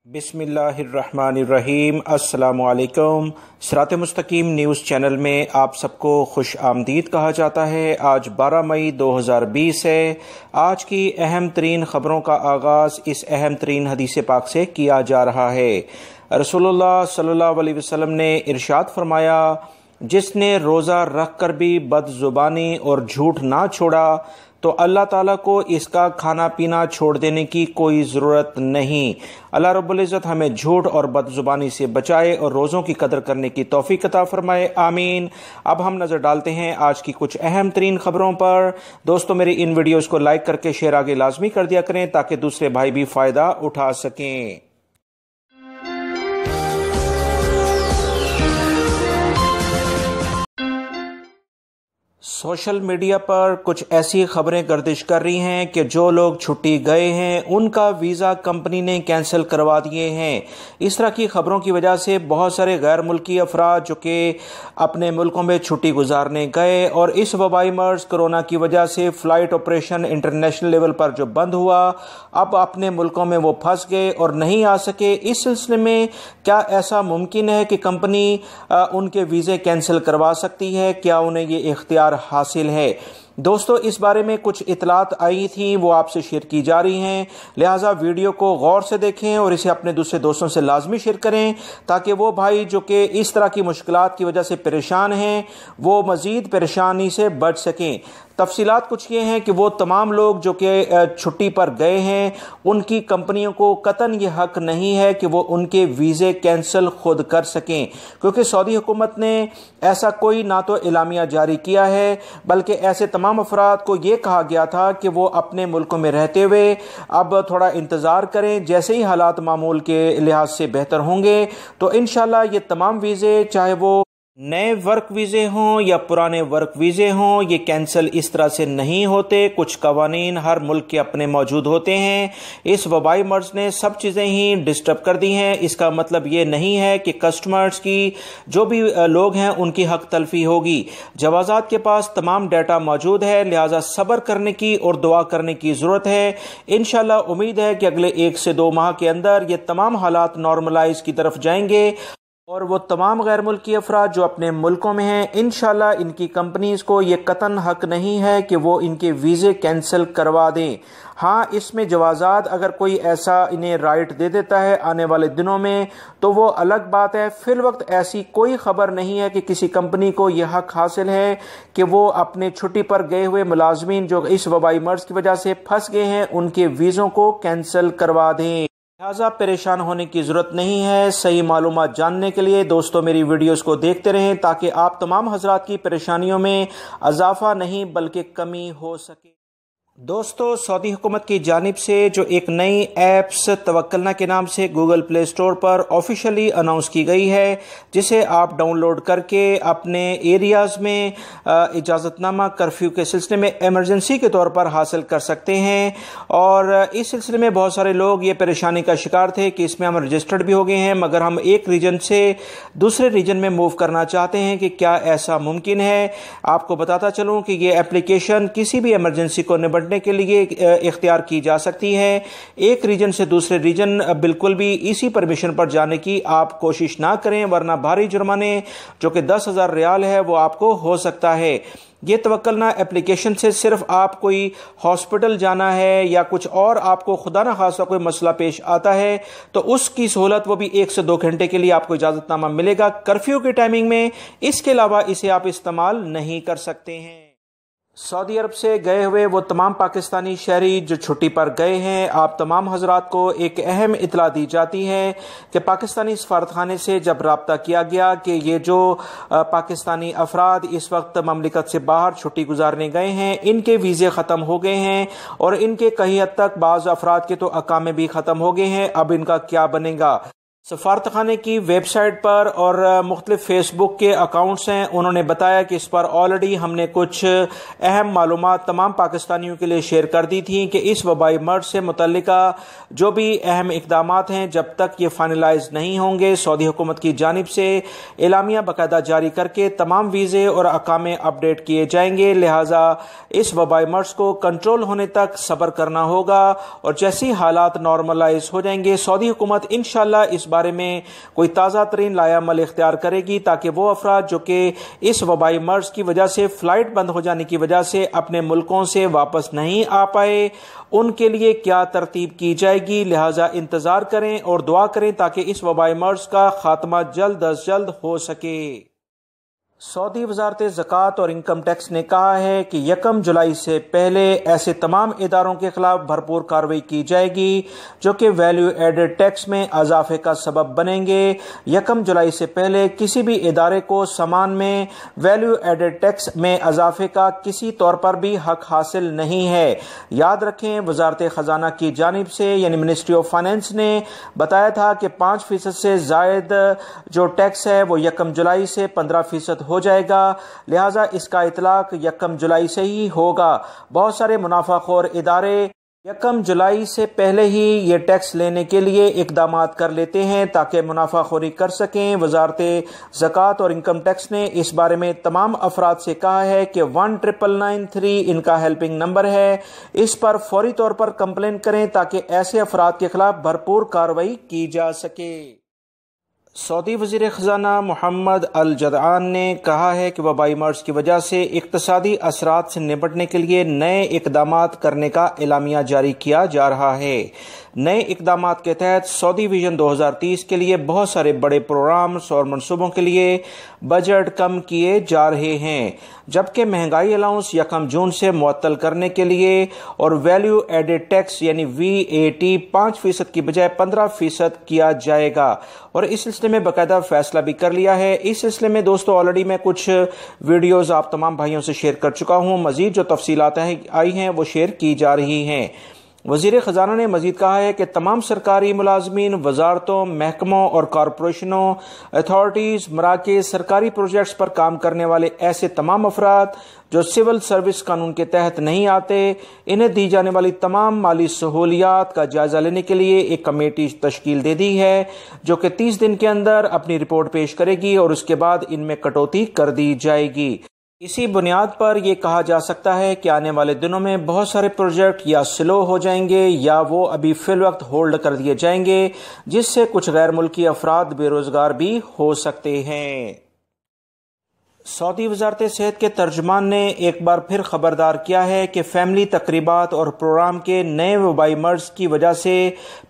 बिस्मिल्लाहिर्रहमानिर्रहीम। अस्सलामु अलैकुम। सिरात मुस्तकीम न्यूज़ चैनल में आप सबको खुश आमदीद कहा जाता है। आज 12 मई 2020 है। आज की अहम तरीन ख़बरों का आगाज़ इस अहम तरीन हदीस पाक से किया जा रहा है। रसूलुल्लाह सल्लल्लाहु अलैहि वसल्लम ने इरशाद फरमाया, जिसने रोज़ा रख कर भी बदजुबानी और झूठ ना छोड़ा तो अल्लाह ताला को इसका खाना पीना छोड़ देने की कोई ज़रूरत नहीं। अल्लाह रब्बुल इज़्ज़त हमें झूठ और बदजुबानी से बचाए और रोज़ों की कदर करने की तौफीक अता फरमाए, आमीन। अब हम नज़र डालते हैं आज की कुछ अहम तरीन ख़बरों पर। दोस्तों, मेरी इन वीडियोज़ को लाइक करके शेयर आगे लाजमी कर दिया करें ताकि दूसरे भाई भी फ़ायदा उठा सकें। सोशल मीडिया पर कुछ ऐसी खबरें गर्दिश कर रही हैं कि जो लोग छुट्टी गए हैं उनका वीज़ा कंपनी ने कैंसिल करवा दिए हैं। इस तरह की खबरों की वजह से बहुत सारे गैर मुल्की अफराद जो कि अपने मुल्कों में छुट्टी गुजारने गए और इस वबाई मर्ज कोरोना की वजह से फ़्लाइट ऑपरेशन इंटरनेशनल लेवल पर जो बंद हुआ, अब अपने मुल्कों में वो फंस गए और नहीं आ सके। इस सिलसिले में क्या ऐसा मुमकिन है कि कंपनी उनके वीज़े कैंसिल करवा सकती है? क्या उन्हें ये इख्तियार हासिल है? दोस्तों, इस बारे में कुछ इतलात आई थी, वो आपसे शेयर की जा रही हैं। लिहाजा वीडियो को गौर से देखें और इसे अपने दूसरे दोस्तों से लाजमी शेयर करें ताकि वो भाई जो कि इस तरह की मुश्किलात की वजह से परेशान हैं वो मज़ीद परेशानी से बच सकें। तफसीलात कुछ ये हैं कि वो तमाम लोग जो कि छुट्टी पर गए हैं उनकी कंपनियों को कतन ये हक नहीं है कि वो उनके वीज़े कैंसिल खुद कर सकें, क्योंकि सऊदी हुकूमत ने ऐसा कोई ना तो एलामिया जारी किया है बल्कि ऐसे तमाम अफराद को ये कहा गया था कि वो अपने मुल्कों में रहते हुए अब थोड़ा इंतज़ार करें। जैसे ही हालात मामूल के लिहाज से बेहतर होंगे तो इंशाल्लाह ये तमाम वीज़े, चाहे वो नए वर्क वीज़े हों या पुराने वर्क वीज़े हों, ये कैंसिल इस तरह से नहीं होते। कुछ कवानीन हर मुल्क के अपने मौजूद होते हैं। इस वबाई मर्ज ने सब चीज़ें ही डिस्टर्ब कर दी हैं। इसका मतलब ये नहीं है कि कस्टमर्स की जो भी लोग हैं उनकी हक तलफी होगी। जवाज़ात के पास तमाम डाटा मौजूद है, लिहाजा सब्र करने की और दुआ करने की ज़रूरत है। इंशाल्लाह उम्मीद है कि अगले 1 से 2 माह के अंदर ये तमाम हालात नॉर्मलाइज की तरफ जाएंगे और वो तमाम गैर मुल्की अफराद जो अपने मुल्कों में हैं, इंशाल्लाह इनकी कंपनीज़ को ये कतन हक नहीं है कि वो इनके वीज़े कैंसिल करवा दें। हाँ, इसमें जवाज़ात अगर कोई ऐसा इन्हें राइट दे देता है आने वाले दिनों में तो वो अलग बात है। फिल वक्त ऐसी कोई खबर नहीं है कि किसी कंपनी को यह हक हासिल है कि वो अपने छुट्टी पर गए हुए मुलाजमीन जो इस वबाई मर्ज की वजह से फंस गए हैं उनके वीज़ों को कैंसिल करवा दें। लिहाजा परेशान होने की ज़रूरत नहीं है। सही मालूमात जानने के लिए दोस्तों मेरी वीडियोस को देखते रहें ताकि आप तमाम हजरात की परेशानियों में इजाफा नहीं बल्कि कमी हो सके। दोस्तों, सऊदी हुकूमत की जानिब से जो एक नई ऐप्स तवक्कलना के नाम से गूगल प्ले स्टोर पर ऑफिशियली अनाउंस की गई है, जिसे आप डाउनलोड करके अपने एरियाज़ में इजाज़तनामा कर्फ्यू के सिलसिले में एमरजेंसी के तौर पर हासिल कर सकते हैं। और इस सिलसिले में बहुत सारे लोग ये परेशानी का शिकार थे कि इसमें हम रजिस्टर्ड भी हो गए हैं मगर हम एक रीजन से दूसरे रीजन में मूव करना चाहते हैं कि क्या ऐसा मुमकिन है। आपको बताता चलूँ कि ये एप्लीकेशन किसी भी एमरजेंसी को निपटने के लिए इख्तियार की जा सकती है। एक रीजन से दूसरे रीजन बिल्कुल भी इसी परमिशन पर जाने की आप कोशिश ना करें, वरना भारी जुर्माने जो कि 10,000 रियाल है वो आपको हो सकता है। ये तवक्कलना एप्लीकेशन से सिर्फ आप कोई हॉस्पिटल जाना है या कुछ और आपको खुदा ना खासा कोई मसला पेश आता है तो उसकी सहूलत वो भी 1 से 2 घंटे के लिए आपको इजाज़तनामा मिलेगा कर्फ्यू की टाइमिंग में। इसके अलावा इसे आप इस्तेमाल नहीं कर सकते हैं। सऊदी अरब से गए हुए वो तमाम पाकिस्तानी शहरी जो छुट्टी पर गए हैं, आप तमाम हजरात को एक अहम इतला दी जाती है कि पाकिस्तानी सफारतखाने से जब राब्ता किया गया कि ये जो पाकिस्तानी अफराद इस वक्त ममलिकत से बाहर छुट्टी गुजारने गए हैं इनके वीज़े ख़त्म हो गए हैं और इनके कहीं हद तक बाज़ अफराद के तो अकामे भी ख़त्म हो गए हैं, अब इनका क्या बनेगा। सफारतखाने की वेबसाइट पर और मुख्तलिफ फेसबुक के अकाउंट्स हैं, उन्होंने बताया कि इस पर ऑलरेडी हमने कुछ अहम मालूमात तमाम पाकिस्तानियों के लिए शेयर कर दी थी कि इस वबाई मर्ज से मुतल्लिका जो भी अहम इकदामात हैं जब तक ये फाइनलाइज नहीं होंगे सऊदी हुकूमत की जानिब से एलामिया बाकायदा जारी करके तमाम वीज़े और अकामे अपडेट किए जाएंगे। लिहाजा इस वबाई मर्ज को कंट्रोल होने तक सब्र करना होगा और जैसी हालात नॉर्मलाइज हो जाएंगे सऊदी हुकूमत इंशाअल्लाह इस बारे में कोई ताज़ा तरीन लायामल इख्तियार करेगी ताकि वो अफराद जो कि इस वबाई मर्ज की वजह से फ्लाइट बंद हो जाने की वजह से अपने मुल्कों से वापस नहीं आ पाए उनके लिए क्या तरतीब की जाएगी। लिहाजा इंतजार करें और दुआ करें ताकि इस वबाई मर्ज का खात्मा जल्द अज जल्द हो सके। सऊदी वजारत ज़कात और इनकम टैक्स ने कहा है कि 1 जुलाई से पहले ऐसे तमाम इदारों के खिलाफ भरपूर कार्रवाई की जाएगी जो कि वैल्यू एडेड टैक्स में इजाफे का सबब बनेंगे। 1 जुलाई से पहले किसी भी इदारे को सामान में वैल्यू एडेड टैक्स में इजाफे का किसी तौर पर भी हक हासिल नहीं है। याद रखें, वजारत ख़जाना की जानिब से यानी मिनिस्ट्री ऑफ फाइनेंस ने बताया था कि 5% से जायद जो टैक्स है वो 1 जुलाई से 15% हो जाएगा। लिहाजा इसका इतलाक 1 जुलाई से ही होगा। बहुत सारे मुनाफाखोर इदारे 1 जुलाई से पहले ही ये टैक्स लेने के लिए इकदाम कर लेते हैं ताकि मुनाफाखोरी कर सकें। वजारत ज़कात और इनकम टैक्स ने इस बारे में तमाम अफराद से कहा है कि 199993 इनका हेल्पिंग नंबर है, इस पर फौरी तौर पर कंप्लेन करें ताकि ऐसे अफराद के खिलाफ भरपूर कार्रवाई की जा सके। सऊदी वज़ीर ख़ज़ाना मोहम्मद अल जदआन ने कहा है कि वबाई मर्ज की वजह से इक़्तिसादी असरात से निपटने के लिए नए इक़दामात करने का एलामिया जारी किया जा रहा है। नए इक़दामात के तहत सऊदी विजन 2030 के लिए बहुत सारे बड़े प्रोग्राम्स और मनसूबों के लिए बजट कम किए जा रहे हैं, जबकि महंगाई अलाउंस 1 जून से मुअत्तल करने के लिए और वैल्यू एडेड टैक्स यानी VAT 5% की बजाय 15% किया जाएगा और इस सिलसिले में बाकायदा फैसला भी कर लिया है। इस सिलसिले में दोस्तों ऑलरेडी मैं कुछ वीडियोज़ आप तमाम भाइयों से शेयर कर चुका हूँ, मज़ीद जो तफसीलात आई हैं वो शेयर की जा रही हैं। वज़ीर ख़ज़ाना ने मज़ीद कहा है कि तमाम सरकारी मुलाजमीन, वजारतों, महकमों और कॉरपोरेशनों, अथॉरिटीज़, मराकज़, सरकारी प्रोजेक्ट्स पर काम करने वाले ऐसे तमाम अफराद जो सिविल सर्विस कानून के तहत नहीं आते, इन्हें दी जाने वाली तमाम माली सहूलियात का जायज़ा लेने के लिए एक कमेटी तश्कील दे दी है जो कि 30 दिन के अंदर अपनी रिपोर्ट पेश करेगी और उसके बाद इनमें कटौती कर दी जाएगी। इसी बुनियाद पर यह कहा जा सकता है कि आने वाले दिनों में बहुत सारे प्रोजेक्ट या स्लो हो जाएंगे या वो अभी फिल वक्त होल्ड कर दिए जाएंगे, जिससे कुछ गैर मुल्की अफराद बेरोजगार भी हो सकते हैं। सऊदी वजारत सेहत के तर्जुमान ने एक बार फिर खबरदार किया है कि फैमिली तकरीबात और प्रोग्राम के नए वबाई मर्ज की वजह से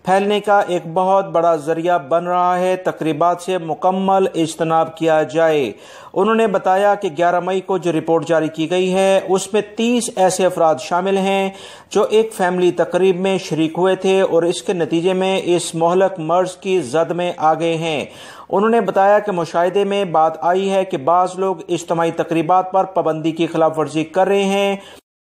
फैलने का एक बहुत बड़ा जरिया बन रहा है। तकरीबात से मुकम्मल इज्तनाब किया जाए। उन्होंने बताया कि 11 मई को जो रिपोर्ट जारी की गई है उसमें 30 ऐसे अफराद शामिल हैं जो एक फैमिली तकरीब में शरीक हुए थे और इसके नतीजे में इस मोहलक मर्ज की जद में आ गए हैं। उन्होंने बताया कि मुशाहिदे में बात आई है कि बाज़ लोग इज्तिमाई तकरीबात पर पाबंदी की खिलाफ वर्जी कर रहे हैं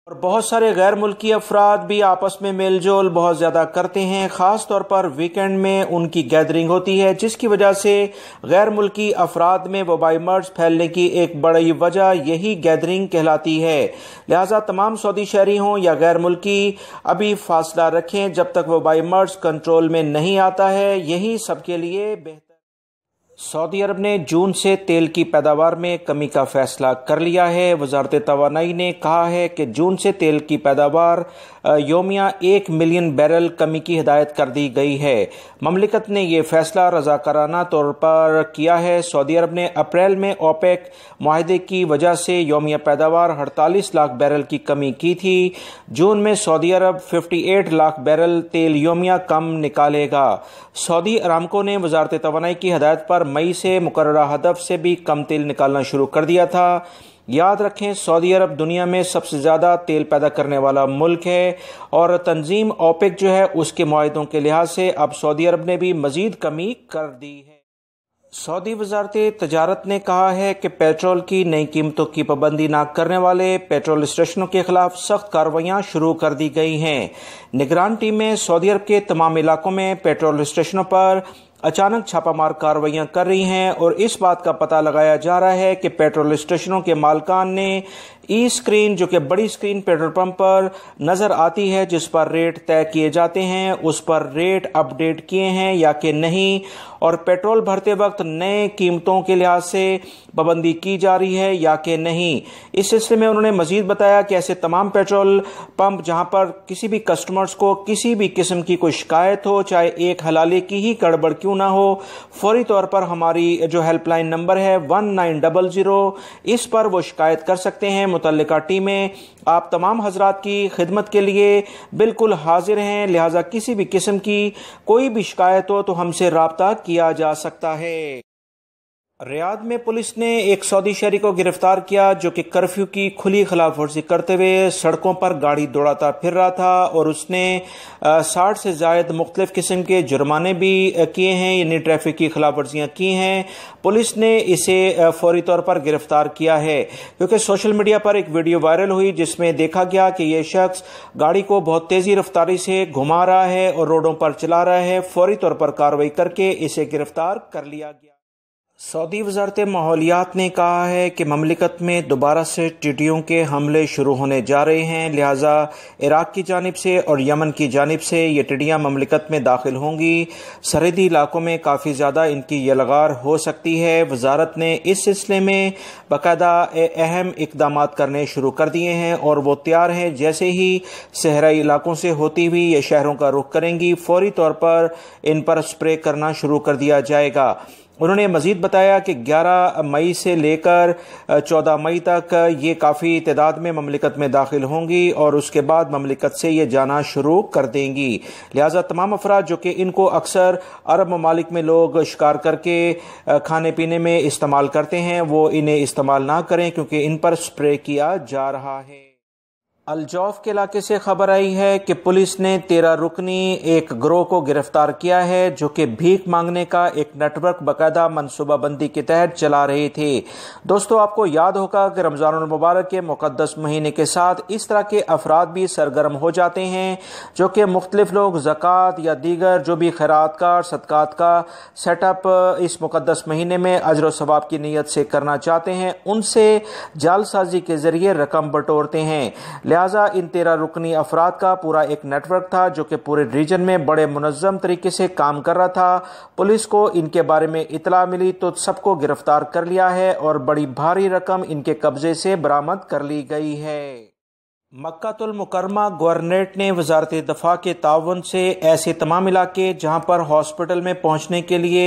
और बहुत सारे गैर मुल्की अफराद भी आपस में मेल जोल बहुत ज़्यादा करते हैं। ख़ास तौर पर वीकेंड में उनकी गैदरिंग होती है, जिसकी वजह से गैर मुल्की अफराद में वबाई मर्ज फैलने की एक बड़ी वजह यही गैदरिंग कहलाती है। लिहाजा तमाम सऊदी शहरी हों या गैर मुल्की अभी फासला रखें जब तक वबाई मर्ज कंट्रोल में नहीं आता है, यही सबके लिए बेहतर। सऊदी अरब ने जून से तेल की पैदावार में कमी का फैसला कर लिया है। वजारत तवानाई ने कहा है कि जून से तेल की पैदावार योमिया 1 मिलियन बैरल कमी की हिदायत कर दी गई है। ममलिकत ने यह फैसला रजाकाराना तौर पर किया है। सऊदी अरब ने अप्रैल में ओपेक मुआहदे की वजह से योमिया पैदावार 48 लाख बैरल की कमी की थी। जून में सऊदी अरब 58 लाख बैरल तेल योमिया कम निकालेगा। सऊदी अरामको ने वजारत तवानाई की हिदायत पर मई से मुकर्ररा हदफ से भी कम तेल निकालना शुरू कर दिया था। याद रखें, सऊदी अरब दुनिया में सबसे ज़्यादा तेल पैदा करने वाला मुल्क है और तंजीम ओपेक जो है उसके मुआहदों के लिहाज से अब सऊदी अरब ने भी मज़ीद कमी कर दी है। सऊदी वजारत तजारत ने कहा है कि पेट्रोल की नई कीमतों की पाबंदी न करने वाले पेट्रोल स्टेशनों के खिलाफ सख्त कार्रवाइयाँ शुरू कर दी गई हैं। निगरान टीमें सऊदी अरब के तमाम इलाकों में पेट्रोल स्टेशनों पर अचानक छापामार कार्रवाइयां कर रही हैं और इस बात का पता लगाया जा रहा है कि पेट्रोल स्टेशनों के मालिकान ने ई स्क्रीन, जो कि बड़ी स्क्रीन पेट्रोल पंप पर नजर आती है जिस पर रेट तय किए जाते हैं, उस पर रेट अपडेट किए हैं या कि नहीं, और पेट्रोल भरते वक्त नए कीमतों के लिहाज से पाबंदी की जा रही है या कि नहीं। इस सिलसिले में उन्होंने मजीद बताया कि ऐसे तमाम पेट्रोल पंप जहां पर किसी भी कस्टमर्स को किसी भी किस्म की कोई शिकायत हो, चाहे एक हलाले की ही गड़बड़ क्यों ना हो, फौरी तौर पर हमारी जो हेल्पलाइन नंबर है 1900, इस पर वो शिकायत कर सकते हैं। मुतल्लिका टीमें आप तमाम हजरात की खिदमत के लिए बिल्कुल हाजिर हैं, लिहाजा किसी भी किस्म की कोई भी शिकायत हो तो हमसे राब्ता किया जा सकता है। रियाद में पुलिस ने एक सऊदी शहरी को गिरफ्तार किया जो कि कर्फ्यू की खुली खिलाफ वर्जी करते हुए सड़कों पर गाड़ी दौड़ाता फिर रहा था और उसने 60 से ज्यादा मुख्तलिफ किस्म के जुर्माने भी किए हैं, यानी ट्रैफिक की खिलाफ वर्जियाँ की हैं। पुलिस ने इसे फौरी तौर पर गिरफ्तार किया है क्योंकि सोशल मीडिया पर एक वीडियो वायरल हुई जिसमें देखा गया कि यह शख्स गाड़ी को बहुत तेजी रफ्तारी से घुमा रहा है और रोडों पर चला रहा है। फौरी तौर पर कार्रवाई करके इसे गिरफ्तार कर लिया गया। सऊदी वज़ारत माहौलियात ने कहा है कि ममलिकत में दोबारा से टिड्डियों के हमले शुरू होने जा रहे हैं, लिहाजा इराक की जानिब से और यमन की जानिब से ये टिड्डियाँ ममलिकत में दाखिल होंगी। सरहदी इलाकों में काफ़ी ज़्यादा इनकी यलगार हो सकती है। वजारत ने इस सिलसिले में बाकायदा अहम इकदाम करने शुरू कर दिए हैं और वो तैयार हैं, जैसे ही सहराई इलाकों से होती हुई ये शहरों का रुख करेंगी फौरी तौर पर इन पर स्प्रे करना शुरू कर दिया जाएगा। उन्होंने मजीद बताया कि 11 मई से लेकर 14 मई तक ये काफ़ी तादाद में ममलिकत में दाखिल होंगी और उसके बाद ममलिकत से ये जाना शुरू कर देंगी। लिहाजा तमाम अफराद जो कि इनको अक्सर अरब ममालिक में लोग शिकार करके खाने पीने में इस्तेमाल करते हैं, वो इन्हें इस्तेमाल ना करें क्योंकि इन पर स्प्रे किया जा रहा है। अलजौफ के इलाके से खबर आई है कि पुलिस ने 13 रुकनी एक गिरोह को गिरफ्तार किया है जो कि भीख मांगने का एक नेटवर्क बाकायदा मनसूबाबंदी के तहत चला रहे थे। दोस्तों, आपको याद होगा कि रमज़ानुल मुबारक के मुक़द्दस महीने के साथ इस तरह के अफराद भी सरगर्म हो जाते हैं जो कि मुख्तलिफ लोग ज़कात या दीगर जो भी खैरात का और सदक़ात का सेटअप इस मुक़द्दस महीने में अजर व सवाब की नीयत से करना चाहते हैं, उनसे जालसाजी के ज़रिए रकम बटोरते हैं। लिहाजा इन 13 रुकनी अफराद का पूरा एक नेटवर्क था जो कि पूरे रीजन में बड़े मुनज़्ज़म तरीके से काम कर रहा था। पुलिस को इनके बारे में इतला मिली तो सबको गिरफ्तार कर लिया है और बड़ी भारी रकम इनके कब्जे से बरामद कर ली गई है। मक्कातुल मुकरमा गवर्नरेट ने वजारत दफा के ताउन से ऐसे तमाम इलाके जहां पर हॉस्पिटल में पहुंचने के लिए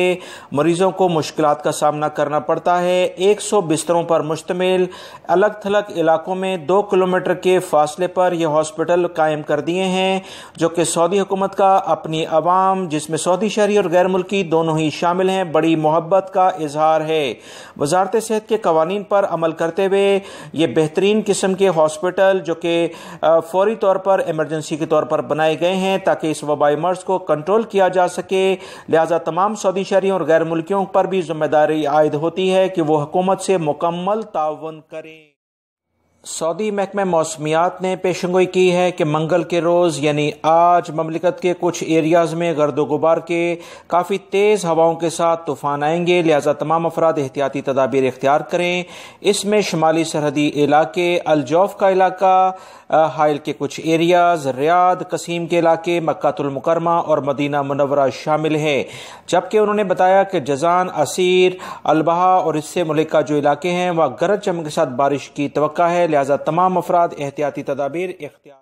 मरीजों को मुश्किलात का सामना करना पड़ता है, 100 बिस्तरों पर मुश्तमिल अलग थलग इलाकों में 2 किलोमीटर के फासले पर यह हॉस्पिटल कायम कर दिए हैं जो कि सऊदी हुकूमत का अपनी आवाम, जिसमें सऊदी शहरी और गैर मुल्की दोनों ही शामिल हैं, बड़ी मोहब्बत का इजहार है। वजारत सेहत के कवानीन पर अमल करते हुए ये बेहतरीन किस्म के हॉस्पिटल जो कि फौरी तौर पर इमरजेंसी के तौर पर बनाए गए हैं ताकि इस वबाई मर्ज को कंट्रोल किया जा सके। लिहाजा तमाम सऊदी शहरियों और गैर मुल्कियों पर भी जिम्मेदारी आयद होती है कि वो हुकूमत से मुकम्मल ताउन करें। सऊदी महकमा मौसमियात ने पेशंगोई की है कि मंगल के रोज़ यानी आज ममलिकत के कुछ एरियाज़ में गर्दो गुबार के काफ़ी तेज़ हवाओं के साथ तूफ़ान आएंगे, लिहाजा तमाम अफराद एहतियाती तदाबीर इख्तियार करें। इसमें शुमाली सरहदी इलाके, अलजौफ का इलाका, हाइल के कुछ एरियाज़, रियाद, कसीम के इलाके, मक्कातुल मुकरमा और मदीना मुनव्वरा शामिल है। जबकि उन्होंने बताया कि जजान, असीर, अलबहा और इससे मुल्का जो इलाके हैं वह गरज चमक के साथ बारिश की तवक्का है, लिहाजा तमाम अफराद एहतियाती तदाबीर इख्तियार